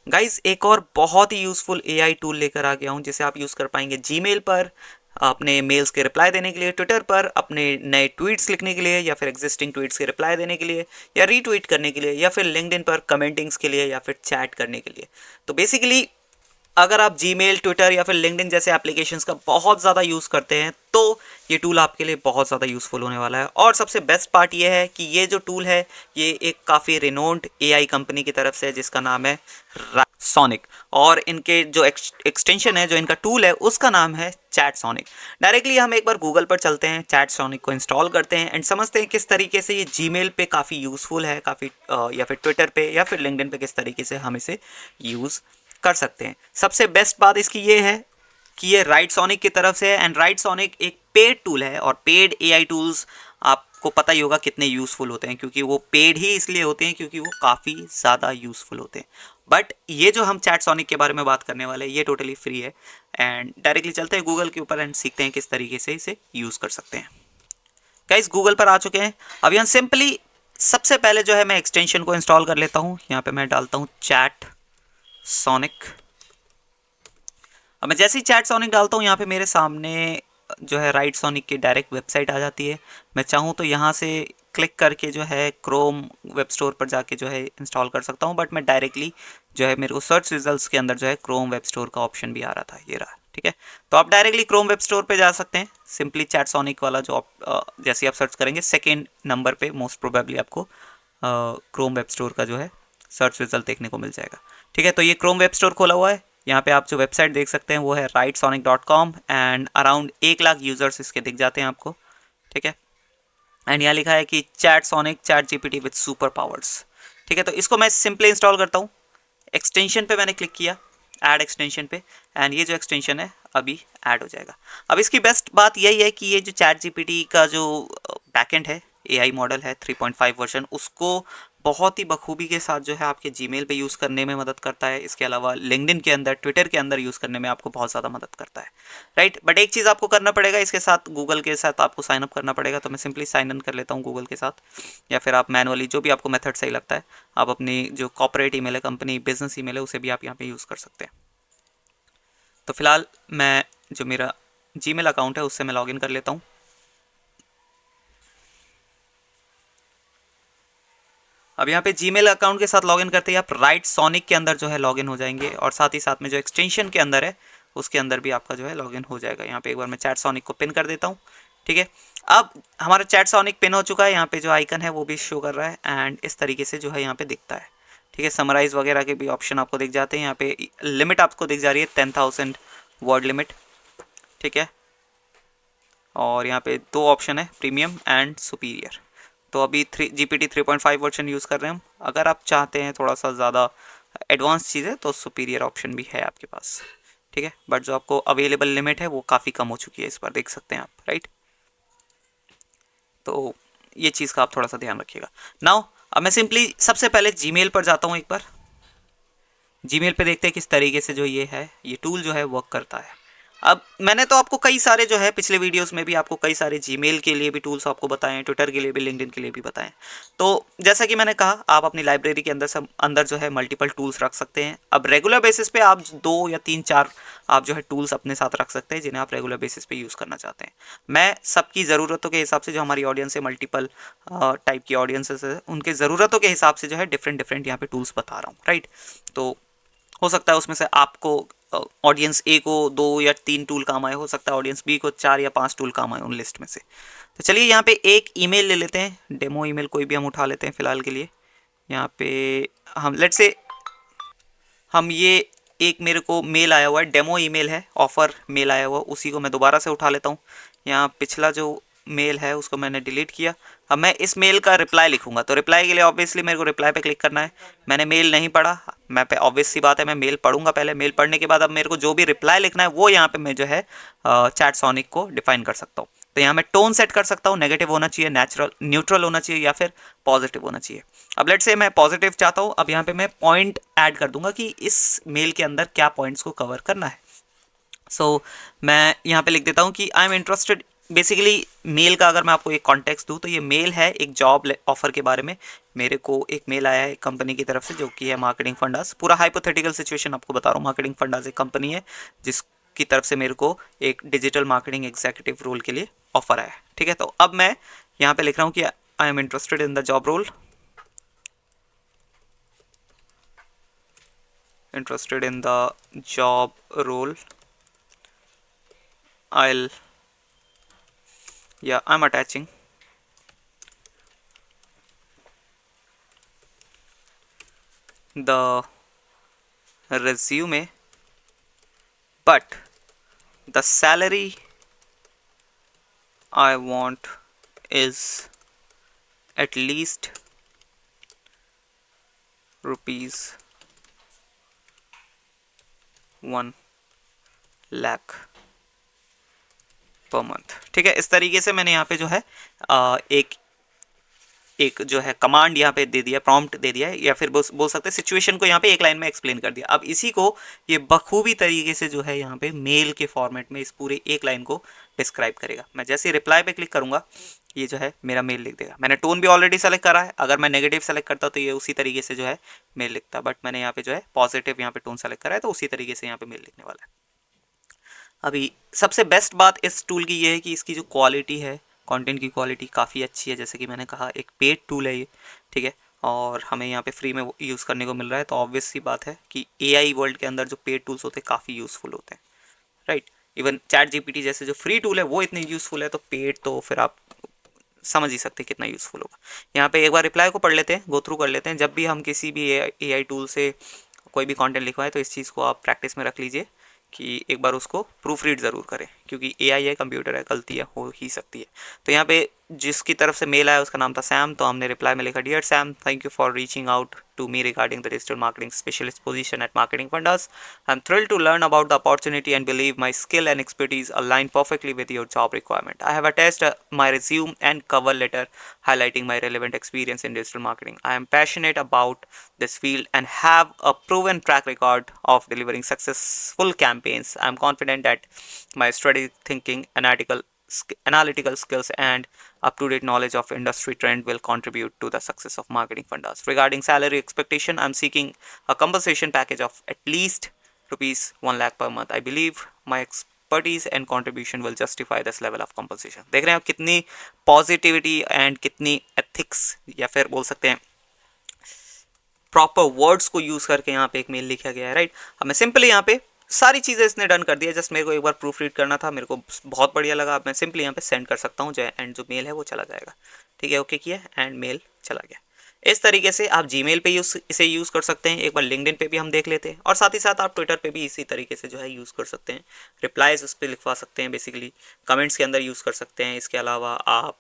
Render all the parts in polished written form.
Guys एक और बहुत ही यूज़फुल एआई टूल लेकर आ गया हूँ जिसे आप यूज़ कर पाएंगे जीमेल पर अपने मेल्स के रिप्लाई देने के लिए, ट्विटर पर अपने नए ट्वीट्स लिखने के लिए या फिर एग्जिस्टिंग ट्वीट्स के रिप्लाई देने के लिए या रीट्वीट करने के लिए या फिर लिंक्डइन पर कमेंटिंग्स के लिए या फिर चैट करने के लिए। तो बेसिकली अगर आप जीमेल, ट्विटर या फिर लिंक्डइन जैसे एप्लीकेशंस का बहुत ज़्यादा यूज़ करते हैं तो ये टूल आपके लिए बहुत ज़्यादा यूज़फुल होने वाला है। और सबसे बेस्ट पार्ट ये है कि ये जो टूल है ये एक काफ़ी रिनोन्ड एआई कंपनी की तरफ से है जिसका नाम है सोनिक। और इनके जो एक्सटेंशन है, जो इनका टूल है, उसका नाम है चैट सोनिक। डायरेक्टली हम एक बार गूगल पर चलते हैं, चैट सोनिक को इंस्टॉल करते हैं एंड समझते हैं किस तरीके से ये जीमेल पे काफ़ी यूज़फुल है, काफ़ी या फिर ट्विटर पे या फिर लिंक्डइन पे किस तरीके से हम इसे यूज़ कर सकते हैं। सबसे बेस्ट बात इसकी ये है कि ये राइट सोनिक की तरफ से है एंड राइट सोनिक एक पेड टूल है और पेड एआई टूल्स आपको पता ही होगा कितने यूज़फुल होते हैं, क्योंकि वो पेड ही इसलिए होते हैं क्योंकि वो काफ़ी ज़्यादा यूज़फुल होते हैं। बट ये जो हम चैट सोनिक के बारे में बात करने वाले हैं ये टोटली फ्री है एंड डायरेक्टली चलते हैं गूगल के ऊपर एंड सीखते हैं किस तरीके से इसे यूज़ कर सकते हैं। गाइस गूगल पर आ चुके हैं। अब यहाँ सिंपली सबसे पहले जो है मैं एक्सटेंशन को इंस्टॉल कर लेता हूँ। यहाँ पे मैं डालता हूँ चैट सोनिक। अब मैं जैसे ही चैट सोनिक डालता हूँ यहाँ पे मेरे सामने जो है राइट सोनिक की डायरेक्ट वेबसाइट आ जाती है। मैं चाहूँ तो यहाँ से क्लिक करके जो है क्रोम वेब स्टोर पर जाके जो है इंस्टॉल कर सकता हूँ, बट मैं डायरेक्टली जो है मेरे को सर्च रिजल्ट्स के अंदर जो है क्रोम वेब स्टोर का ऑप्शन भी आ रहा था, ये रहा। ठीक है, तो आप डायरेक्टली क्रोम वेब स्टोर पे जा सकते हैं। सिंपली चैट सोनिक वाला जो जैसे ही आप सर्च करेंगे सेकेंड नंबर पे मोस्ट प्रोबेबली आपको क्रोम वेब स्टोर का जो है सर्च रिजल्ट देखने को मिल जाएगा। ठीक है, तो ये क्रोम वेब स्टोर खोला हुआ है। यहाँ पे आप जो वेबसाइट देख सकते हैं वो है rightsonic.com and around 1 lakh users इसके दिख जाते हैं आपको। ठीक है, एंड यहाँ लिखा है कि chat sonic chat GPT with super powers. ठीक है, तो इसको मैं सिंपली इंस्टॉल करता हूँ। एक्सटेंशन पे मैंने क्लिक किया, ऐड एक्सटेंशन पे, एंड ये जो एक्सटेंशन है अभी ऐड हो जाएगा। अब इसकी बेस्ट बात यही है कि ये जो चैट जीपीटी का जो बैकएंड है, एआई मॉडल है 3.5 वर्जन, उसको बहुत ही बखूबी के साथ जो है आपके जीमेल पे यूज़ करने में मदद करता है। इसके अलावा लिंक्डइन के अंदर, ट्विटर के अंदर यूज़ करने में आपको बहुत ज़्यादा मदद करता है, राइट। बट एक चीज़ आपको करना पड़ेगा, इसके साथ गूगल के साथ आपको साइन अप करना पड़ेगा। तो मैं सिंपली साइन इन कर लेता हूँ गूगल के साथ, या फिर आप मैनुअली, जो भी आपको मेथड सही लगता है, आप अपनी जो कॉर्पोरेट ईमेल है, कंपनी बिजनेस ईमेल है, उसे भी आप यहाँ पे यूज़ कर सकते हैं। तो फिलहाल मैं जो मेरा जीमेल अकाउंट है उससे मैं लॉगिन कर लेता हूँ। अब यहाँ पे जीमेल अकाउंट के साथ लॉगिन करते ही आप राइट सोनिक के अंदर जो है लॉगिन हो जाएंगे और साथ ही साथ में जो एक्सटेंशन के अंदर है उसके अंदर भी आपका जो है लॉगिन हो जाएगा। यहाँ पे एक बार मैं चैट सोनिक को पिन कर देता हूँ। ठीक है, अब हमारा चैट सोनिक पिन हो चुका है। यहाँ पे जो आइकन है वो भी शो कर रहा है एंड इस तरीके से जो है यहाँ पे दिखता है। ठीक है, समराइज वगैरह के भी ऑप्शन आपको दिख जाते हैं। यहाँ पे लिमिट आपको दिख जा रही है 10,000 वर्ड लिमिट। ठीक है, और यहाँ पे 2 ऑप्शन है, प्रीमियम एंड सुपीरियर। तो अभी GPT 3.5 वर्जन यूज़ कर रहे हैं हम। अगर आप चाहते हैं थोड़ा सा ज़्यादा एडवांस चीज़ है तो सुपीरियर ऑप्शन भी है आपके पास। ठीक है, बट जो आपको अवेलेबल लिमिट है वो काफ़ी कम हो चुकी है इस बार, देख सकते हैं आप, राइट। तो ये चीज़ का आप थोड़ा सा ध्यान रखिएगा। नाउ अब मैं सिंपली सबसे पहले जीमेल पर जाता हूँ एक बार। जीमेल पे देखते हैं किस तरीके से जो ये है, ये टूल जो है वर्क करता है। अब मैंने तो आपको कई सारे जो है पिछले वीडियोस में भी आपको कई सारे जीमेल के लिए भी टूल्स आपको बताएं, ट्विटर के लिए भी, लिंक्डइन के लिए भी बताएं। तो जैसा कि मैंने कहा, आप अपनी लाइब्रेरी के अंदर जो है मल्टीपल टूल्स रख सकते हैं। अब रेगुलर बेसिस पे आप 2 या 3-4 आप जो है टूल्स अपने साथ रख सकते हैं जिन्हें आप रेगुलर बेसिस पे यूज़ करना चाहते हैं। मैं सबकी ज़रूरतों के हिसाब से, जो हमारी ऑडियंस है, मल्टीपल टाइप की ऑडियंसेस है, उनके ज़रूरतों के हिसाब से जो है डिफरेंट डिफरेंट यहाँ पे टूल्स बता रहा हूँ, राइट। तो हो सकता है उसमें से आपको ऑडियंस ए को 2 या 3 टूल काम आए, हो सकता है ऑडियंस बी को 4 या 5 टूल काम आए उन लिस्ट में से। तो चलिए यहाँ पे एक ईमेल ले लेते हैं, डेमो ईमेल कोई भी हम उठा लेते हैं फ़िलहाल के लिए। यहाँ पे हम लेट से हम ये एक मेरे को मेल आया हुआ है, डेमो ईमेल है, ऑफ़र मेल आया हुआ, उसी को मैं दोबारा से उठा लेता हूँ। यहाँ पिछला जो मेल है उसको मैंने डिलीट किया। अब मैं इस मेल का रिप्लाई लिखूंगा, तो रिप्लाई के लिए ऑब्वियसली मेरे को रिप्लाई पे क्लिक करना है। मैंने मेल नहीं पढ़ा, मैं पे ऑब्वियस सी बात है मैं मेल पढ़ूंगा पहले। मेल पढ़ने के बाद अब मेरे को जो भी रिप्लाई लिखना है वो यहाँ पे मैं जो है चैट सोनिक को डिफाइन कर सकता हूँ। तो यहाँ मैं टोन सेट कर सकता हूँ, नेगेटिव होना चाहिए, नेचुरल न्यूट्रल होना चाहिए, या फिर पॉजिटिव होना चाहिए। अब लेट से मैं पॉजिटिव चाहता हूँ। अब यहाँ पे मैं पॉइंट ऐड कर दूंगा कि इस मेल के अंदर क्या पॉइंट्स को कवर करना है। सो मैं यहाँ पे लिख देता हूँ कि I am interested basically mail का अगर मैं आपको एक कॉन्टेक्स्ट दूँ तो ये मेल है एक जॉब ऑफर के बारे में। मेरे को एक मेल आया है कंपनी की तरफ से जो कि है मार्केटिंग फंडास। पूरा हाइपोथेटिकल सिचुएशन आपको बता रहा हूँ। मार्केटिंग फंडास एक कंपनी है जिसकी तरफ से मेरे को एक डिजिटल मार्केटिंग एग्जीक्यूटिव रोल के लिए ऑफर आया है। ठीक है, तो अब मैं यहाँ पे लिख रहा हूँ कि I am interested in the job role, interested in the job role. I'll Yeah, I'm attaching the resume, but the salary I want is at least rupees 1 lakh per month. ठीक है, इस तरीके से मैंने यहाँ पे जो है एक एक जो है कमांड यहाँ पे दे दिया, प्रॉम्प्ट दे दिया है, या फिर बोल सकते हैं सिचुएशन को यहाँ पे एक लाइन में एक्सप्लेन कर दिया। अब इसी को ये बखूबी तरीके से जो है यहाँ पे मेल के फॉर्मेट में इस पूरे एक लाइन को डिस्क्राइब करेगा। मैं जैसे रिप्लाई पे क्लिक करूंगा ये जो है मेरा मेल लिख देगा। मैंने टोन भी ऑलरेडी सेलेक्ट करा है, अगर मैं नेगेटिव सेलेक्ट करता तो ये उसी तरीके से जो है मेल लिखता, बट मैंने यहाँ पे जो है पॉजिटिव यहाँ पे टोन सेलेक्ट करा है तो उसी तरीके से यहाँ पे मेल लिखने वाला है। अभी सबसे बेस्ट बात इस टूल की ये है कि इसकी जो क्वालिटी है, कंटेंट की क्वालिटी काफ़ी अच्छी है। जैसे कि मैंने कहा एक पेड टूल है ये, ठीक है, और हमें यहाँ पे फ्री में यूज़ करने को मिल रहा है, तो ऑब्वियस सी बात है कि एआई वर्ल्ड के अंदर जो पेड टूल्स होते हैं काफ़ी यूज़फुल होते हैं, राइट। इवन चैट जीपीटी जैसे जो फ्री टूल है वो इतने यूज़फुल है, तो पेड तो फिर आप समझ ही सकते हैं कितना यूज़फुल होगा। यहाँ पे एक बार रिप्लाई को पढ़ लेते हैं, गो थ्रू कर लेते हैं। जब भी हम किसी भी एआई टूल से कोई भी कंटेंट लिखवाएं तो इस चीज़ को आप प्रैक्टिस में रख लीजिए कि एक बार उसको प्रूफ रीड ज़रूर करें, क्योंकि एआई है, कंप्यूटर है, गलतियाँ हो ही सकती है। तो यहाँ पे जिसकी तरफ से मेल आया उसका नाम था सैम, तो हमने रिप्लाई में लिखा dear Sam, thank you for reaching out to me regarding the digital marketing specialist position at Marketing Fundas. I'm thrilled to learn about the opportunity and believe my skill and expertise align perfectly with your job requirement. I have attached my resume and cover letter highlighting my relevant experience in digital marketing. I am passionate about this field and have a proven track record of delivering successful campaigns. I am confident that my strategic thinking, analytical skills and up-to-date knowledge of industry trend will contribute to the success of Marketing Fundas. Regarding salary expectation, I'm seeking a compensation package of at least rupees 1 lakh per month. I believe my expertise and contribution will justify this level of compensation. देख रहे हैं आप कितनी positivity and कितनी ethics या फिर बोल सकते हैं प्रॉपर वर्ड्स को यूज़ करके यहाँ पे एक मेल लिखा गया है, राइट। अब मैं सिंपली यहाँ पे सारी चीज़ें इसने डन कर दिया, जस्ट मेरे को एक बार प्रूफ रीड करना था, मेरे को बहुत बढ़िया लगा। अब मैं सिंपली यहाँ पे सेंड कर सकता हूँ, जो एंड जो मेल है वो चला जाएगा। ठीक है, ओके किया एंड मेल चला गया। इस तरीके से आप जीमेल पे इसे यूज़ कर सकते हैं। एक बार लिंक्डइन पे भी हम देख लेते हैं, और साथ ही साथ आप ट्विटर पे भी इसी तरीके से जो है यूज़ कर सकते हैं। रिप्लाईज उस पर लिखवा सकते हैं, बेसिकली कमेंट्स के अंदर यूज़ कर सकते हैं। इसके अलावा आप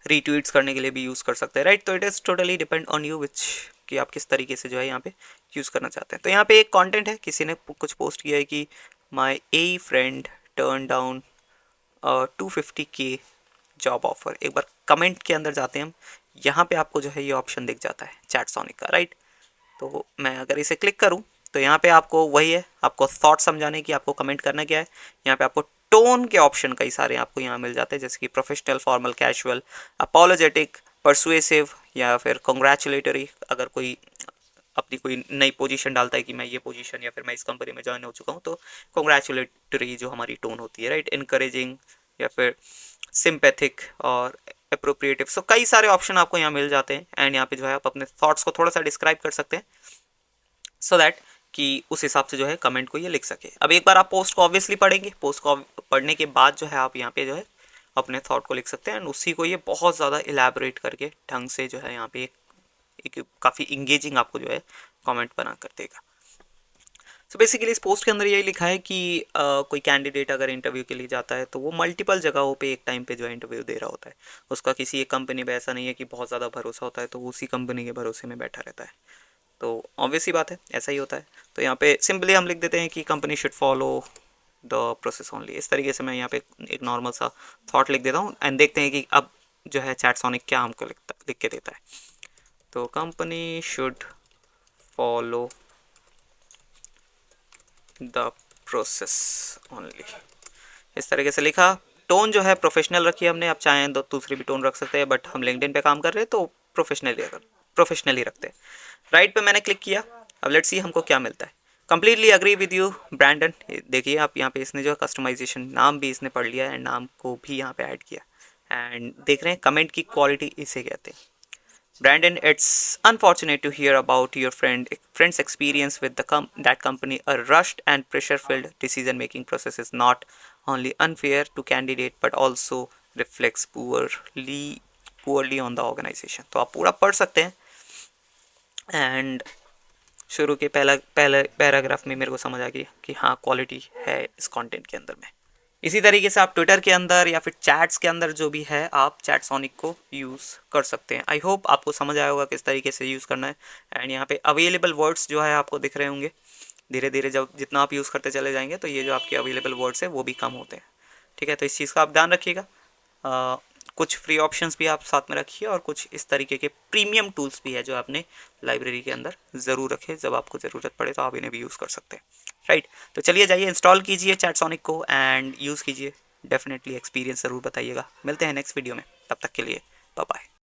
रीट्वीट्स करने के लिए भी यूज़ कर सकते हैं, राइट। तो it is totally depend on you which कि आप किस तरीके से जो है यहाँ पे यूज़ करना चाहते हैं। तो यहाँ पे एक कंटेंट है, किसी ने कुछ पोस्ट किया है कि my A friend turn down 250K job offer. एक बार कमेंट के अंदर जाते हैं हम, यहाँ पे आपको जो है ये ऑप्शन दिख जाता है चैटसोनिक का, राइट। तो मैं अगर इसे क्लिक करूँ तो यहाँ पे आपको वही है, आपको थॉट समझाने की, आपको कमेंट करना क्या है। यहाँ पे आपको टोन के ऑप्शन कई सारे आपको यहाँ मिल जाते हैं, जैसे कि professional, formal, casual, apologetic, persuasive या फिर कॉन्ग्रेचुलेटरी। अगर कोई अपनी कोई नई पोजीशन डालता है कि मैं ये पोजीशन या फिर मैं इस कंपनी में ज्वाइन हो चुका हूँ, तो कॉन्ग्रेचुलेटरी जो हमारी टोन होती है, राइट। इनकरेजिंग या फिर सिंपैथिक और अप्रोप्रिएटिव। सो कई सारे ऑप्शन आपको यहाँ मिल जाते हैं, एंड यहाँ पे जो है आप अपने थॉट्स को थोड़ा सा डिस्क्राइब कर सकते हैं सो दैट कि उस हिसाब से जो है कमेंट को ये लिख सके। अब एक बार आप पोस्ट को ऑब्वियसली पढ़ेंगे, पोस्ट को पढ़ने के बाद जो है आप यहाँ पे जो है अपने थॉट को लिख सकते हैं, एंड उसी को ये बहुत ज़्यादा इलेबोरेट करके ढंग से जो है यहाँ पे एक काफ़ी इंगेजिंग आपको जो है कमेंट बना कर देगा। सो बेसिकली इस पोस्ट के अंदर यही लिखा है कि कोई कैंडिडेट अगर इंटरव्यू के लिए जाता है तो वो मल्टीपल जगहों पे एक टाइम पे जो है इंटरव्यू दे रहा होता है। उसका किसी एक कंपनी पे ऐसा नहीं है कि बहुत ज़्यादा भरोसा होता है तो वो उसी कंपनी के भरोसे में बैठा रहता है। तो ऑब्वियस सी बात है, ऐसा ही होता है। तो यहाँ पे सिंपली हम लिख देते हैं कि company should follow the process only. इस तरीके से मैं यहाँ पे एक नॉर्मल सा थॉट लिख देता हूँ, एंड देखते हैं कि अब जो है चैटसोनिक क्या हमको लिख के देता है। तो company should follow the process only, इस तरीके से लिखा। टोन जो है प्रोफेशनल रखी है हमने, आप चाहें तो दूसरी भी टोन रख सकते हैं, बट हम लिंक्डइन पे काम कर रहे हैं तो प्रोफेशनली रखते हैं। राइट पे मैंने क्लिक किया। अब लेट्स सी हमको क्या मिलता है। Completely agree with you Brandon. देखिए आप यहाँ पे इसने जो कस्टमाइजेशन नाम भी इसने पढ़ लिया है, नाम को भी यहाँ पे ऐड किया। एंड देख रहे हैं कमेंट की क्वालिटी इसे कहते हैं। Brandon, it's unfortunate to hear about your friend's experience with that company. A rushed and pressure-filled decision-making process is not only unfair to candidate but also reflects poorly on the organization. तो आप पूरा पढ़ सकते हैं। And शुरू के पहले paragraph में मेरे को समझ आ गया कि हाँ क्वालिटी है इस कंटेंट के अंदर में। इसी तरीके से आप ट्विटर के अंदर या फिर चैट्स के अंदर जो भी है आप चैटसोनिक को यूज़ कर सकते हैं। आई होप आपको समझ आया होगा किस तरीके से यूज़ करना है। एंड यहाँ पे अवेलेबल वर्ड्स जो है आपको दिख रहे होंगे। धीरे धीरे जब जितना आप यूज़ करते चले जाएंगे तो ये जो आपके अवेलेबल वर्ड्स है वो भी कम होते हैं। ठीक है, तो इस चीज़ का आप ध्यान रखिएगा। कुछ फ्री ऑप्शंस भी आप साथ में रखिए और कुछ इस तरीके के प्रीमियम टूल्स भी है जो आपने लाइब्रेरी के अंदर ज़रूर रखें। जब आपको ज़रूरत पड़े तो आप इन्हें भी यूज़ कर सकते हैं। राइट, तो चलिए जाइए इंस्टॉल कीजिए चैटसोनिक को एंड यूज़ कीजिए। डेफिनेटली एक्सपीरियंस ज़रूर बताइएगा। मिलते हैं नेक्स्ट वीडियो में, तब तक के लिए बाय बाय।